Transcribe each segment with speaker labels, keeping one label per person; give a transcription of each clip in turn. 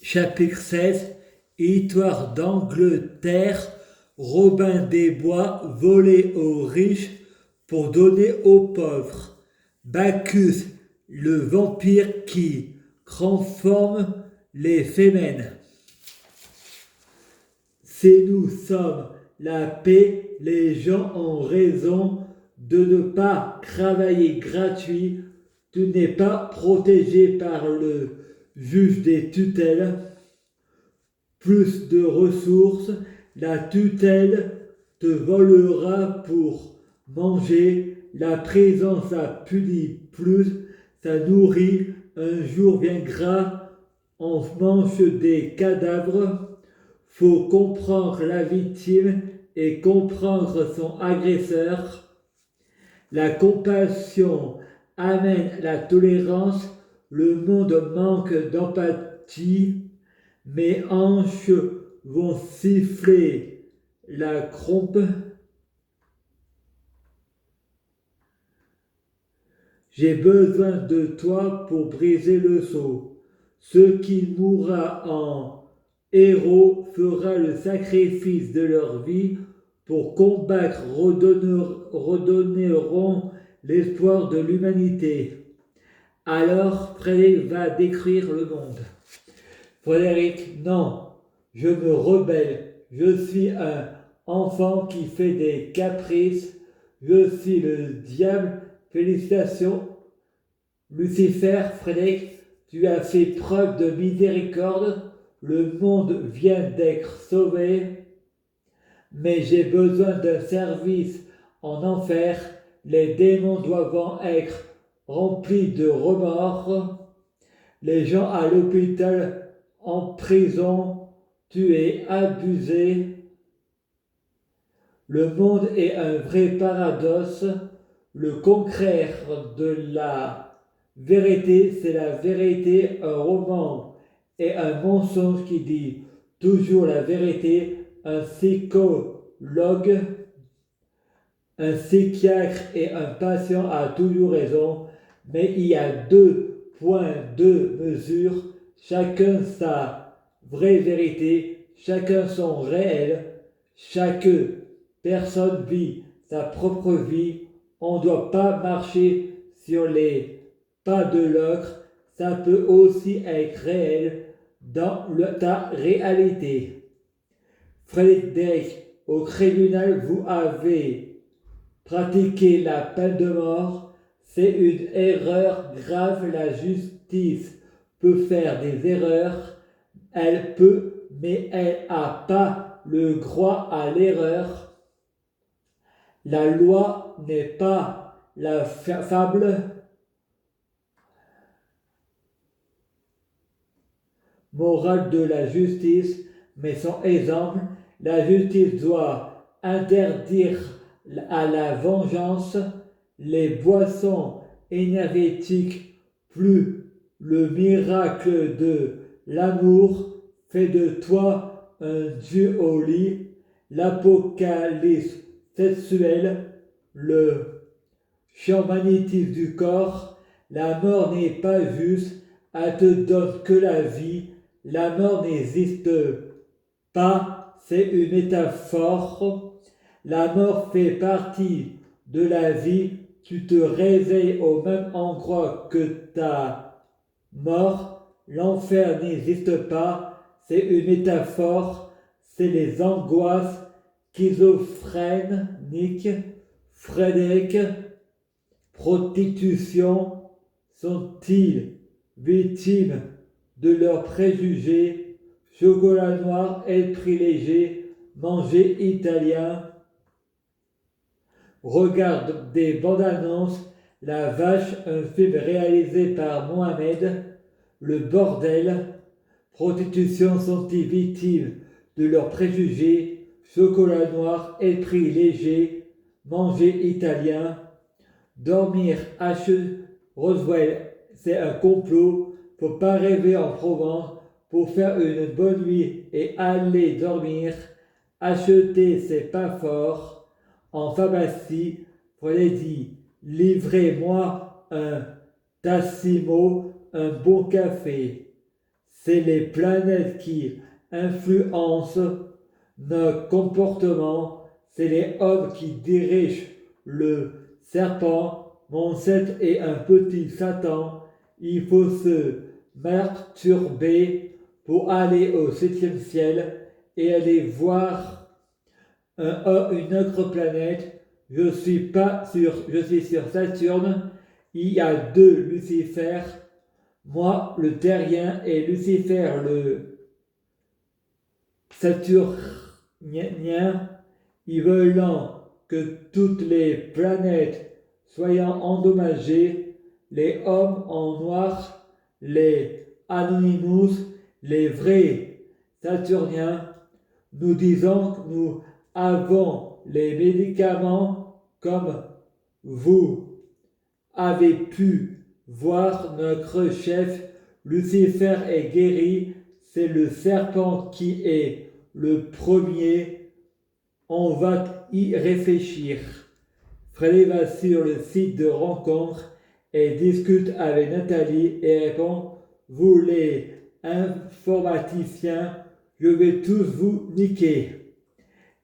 Speaker 1: Chapitre 16. Histoire d'Angleterre. Robin des Bois volait aux riches pour donner aux pauvres. Bacchus, le vampire qui transforme les femelles. Si nous sommes la paix, les gens ont raison de ne pas travailler gratuit. Tu n'es pas protégé par le juge des tutelles. Plus de ressources, la tutelle te volera pour manger. La prison, ça punit plus, ça nourrit. Un jour viendra, on mange des cadavres. Faut comprendre la victime et comprendre son agresseur. La compassion amène la tolérance. Le monde manque d'empathie. Mes hanches vont siffler la crampe. J'ai besoin de toi pour briser le sceau. Ceux qui mourra en héros fera le sacrifice de leur vie pour combattre, redonneront l'espoir de l'humanité. Alors Frédéric va décrire le monde. Frédéric, non, je me rebelle. Je suis un enfant qui fait des caprices. Je suis le diable. Félicitations. Lucifer, Frédéric, tu as fait preuve de miséricorde. Le monde vient d'être sauvé. Mais j'ai besoin d'un service en enfer. Les démons doivent être remplis de remords. Les gens à l'hôpital, en prison, tu es abusé. Le monde est un vrai paradoxe. Le contraire de la vérité, c'est la vérité. Un roman est un mensonge qui dit toujours la vérité. Un psychologue, un psychiatre et un patient a toujours raison. Mais il y a 2 points de mesure. Chacun sa vraie vérité, chacun son réel, chaque personne vit sa propre vie. On ne doit pas marcher sur les pas de l'autre. Ça peut aussi être réel dans ta réalité. Frédéric, au tribunal, vous avez pratiqué la peine de mort. C'est une erreur grave. La justice peut faire des erreurs, elle peut, mais elle n'a pas le droit à l'erreur. La loi n'est pas la fable morale de la justice, mais son exemple. La justice doit interdire à la vengeance les boissons énergétiques, plus le miracle de l'amour fait de toi un dieu au lit. L'apocalypse sexuel, le champ magnétique du corps. La mort n'est pas juste, elle te donne que la vie. La mort n'existe pas, c'est une métaphore. La mort fait partie de la vie. Tu te réveilles au même endroit que ta mort. L'enfer n'existe pas, c'est une métaphore. C'est les angoisses schizophréniques. Frédéric, prostitution, sont-ils victimes de leurs préjugés? Chocolat noir, esprit léger, manger italien. Regarde des bandes annonces. La Vache, un film réalisé par Mohamed. Le bordel. Prostitution, sont-ils victimes de leurs préjugés? Chocolat noir, esprit léger, manger italien. Dormir, Roswell, c'est un complot. Faut pas rêver en Provence. Pour faire une bonne nuit et aller dormir. Acheter, c'est pas fort. En pharmacie, Freddy, livrez-moi un Tassimo, un bon café. c'est les planètes qui influencent notre comportement, c'est les hommes qui dirigent le serpent, mon ancêtre est un petit Satan, il faut se masturber pour aller au septième ciel et aller voir une autre planète. Je suis sur Saturne, il y a deux Lucifer, moi le terrien et Lucifer le saturnien, ils veulent que toutes les planètes soient endommagées, les hommes en noir, les Anonymous, les vrais Saturniens. Nous disons que nous avons les médicaments comme vous avez pu voir notre chef Lucifer est guéri, c'est le serpent qui est le premier, on va y réfléchir. Freddy va sur le site de rencontre et discute avec Nathalie et répond « Vous les informaticiens, je vais tous vous niquer ».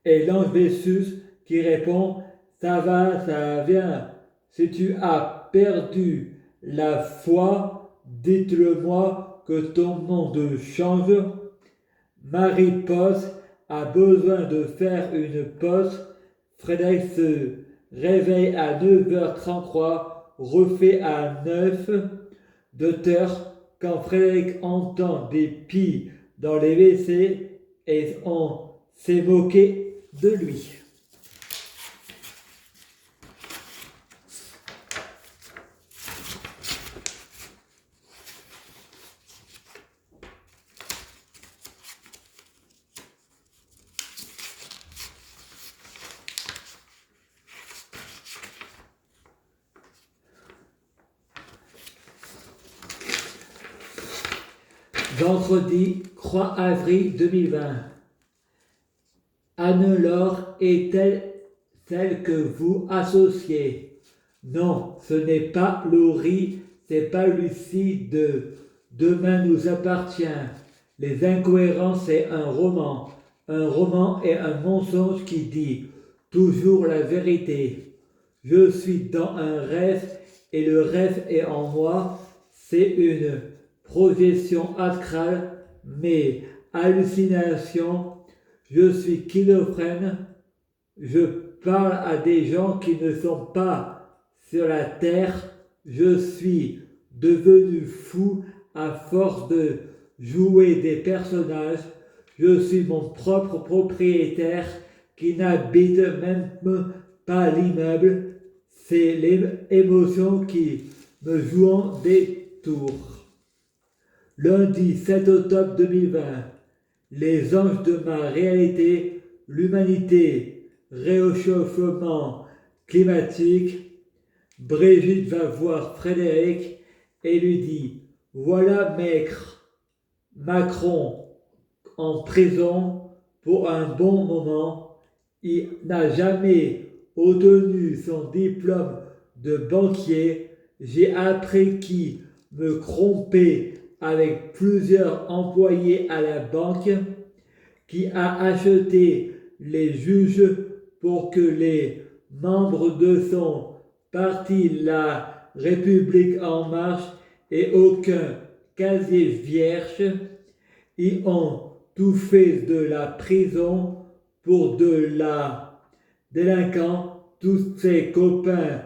Speaker 1: Et l'ange Bessus qui répond « Ça va, ça vient. Si tu as perdu la foi, dites-le-moi que ton monde change. » Marie Poste a besoin de faire une pause. Frédéric se réveille à 9h33, refait à 9. Docteur, quand Frédéric entend des pies dans les WC, et on s'est moqué de lui. Vendredi 3 avril 2020. Anne-Laure est-elle celle que vous associez? Non, ce n'est pas Laurie, c'est pas Lucie de Demain nous appartient. Les incohérences, c'est un roman. Un roman est un mensonge qui dit toujours la vérité. Je suis dans un rêve et le rêve est en moi. C'est une projection astrale, mes hallucinations. Je suis schizophrène. Je parle à des gens qui ne sont pas sur la terre. Je suis devenu fou à force de jouer des personnages. Je suis mon propre propriétaire qui n'habite même pas l'immeuble. C'est l'émotion qui me joue des tours. Lundi 7 octobre 2020. Les anges de ma réalité, l'humanité, réchauffement climatique. Brigitte va voir Frédéric et lui dit « Voilà maître Macron en prison pour un bon moment. Il n'a jamais obtenu son diplôme de banquier. J'ai appris qu'il me trompait avec plusieurs employés à la banque, qui a acheté les juges pour que les membres de son parti La République En Marche aient aucun casier vierge. Ils ont tout fait de la prison pour de la délinquance. Tous ses copains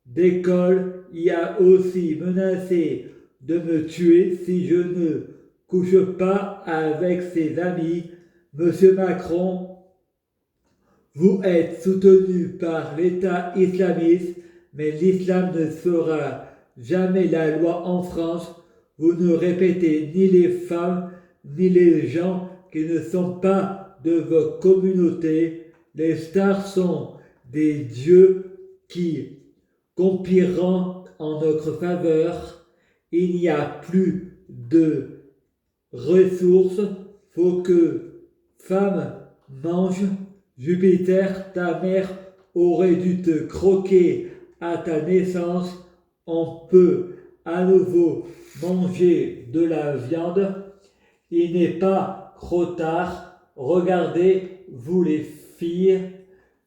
Speaker 1: d'école y a aussi menacé de me tuer si je ne couche pas avec ses amis. Monsieur Macron, vous êtes soutenu par l'État islamiste, mais l'islam ne sera jamais la loi en France. Vous ne répétez ni les femmes, ni les gens qui ne sont pas de votre communauté. Les stars sont des dieux qui conspirent en notre faveur. Il n'y a plus de ressources, faut que femme mange. Jupiter, ta mère aurait dû te croquer à ta naissance. On peut à nouveau manger de la viande. il n'est pas trop tard. Regardez, vous les filles.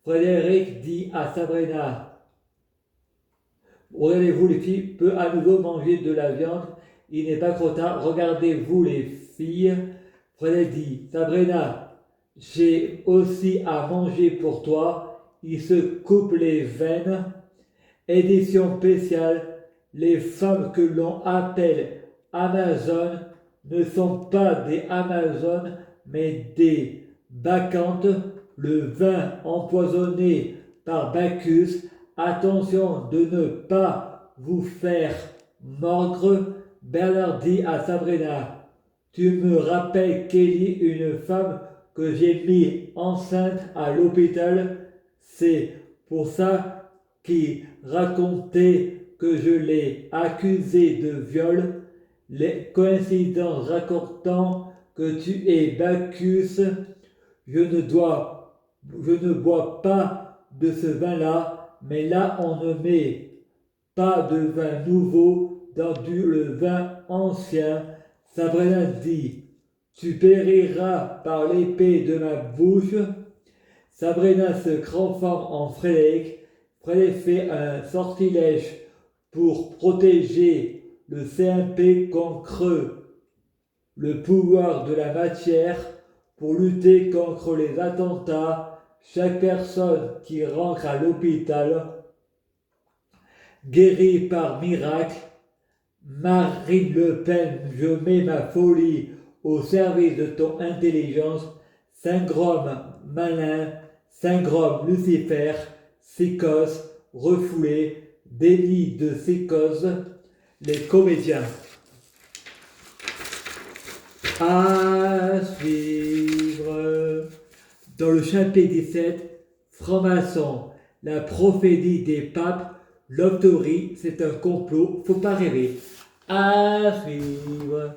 Speaker 1: Frédéric dit à Sabrina. Regardez-vous les filles, peut à nouveau manger de la viande. Il n'est pas trop tard. Regardez-vous les filles. Frédéric dit, Sabrina, j'ai aussi à manger pour toi. Il se coupe les veines. Édition spéciale. Les femmes que l'on appelle Amazon ne sont pas des Amazones, mais des bacchantes. Le vin empoisonné par Bacchus. Attention de ne pas vous faire mordre. Bernard dit à Sabrina, tu me rappelles Kelly, une femme que j'ai mis enceinte à l'hôpital. C'est pour ça qu'il racontait que je l'ai accusée de viol. Les coïncidences racontant que tu es Bacchus. Je ne bois pas de ce vin-là, mais là on ne met pas de vin nouveau dans le vin ancien. Sabrina dit, tu périras par l'épée de ma bouche. Sabrina se transforme en Frédéric. Frédéric fait un sortilège pour protéger le CMP contre le pouvoir de la matière. Pour lutter contre les attentats, chaque personne qui rentre à l'hôpital guérit par miracle. Marine Le Pen, je mets ma folie au service de ton intelligence. Syndrome malin, syndrome Lucifer, psychose, refoulé, délit de psychose. Les comédiens. À suivre. Dans le chapitre 17, franc-maçon, la prophétie des papes, Love Story, c'est un complot, faut pas rêver. À suivre.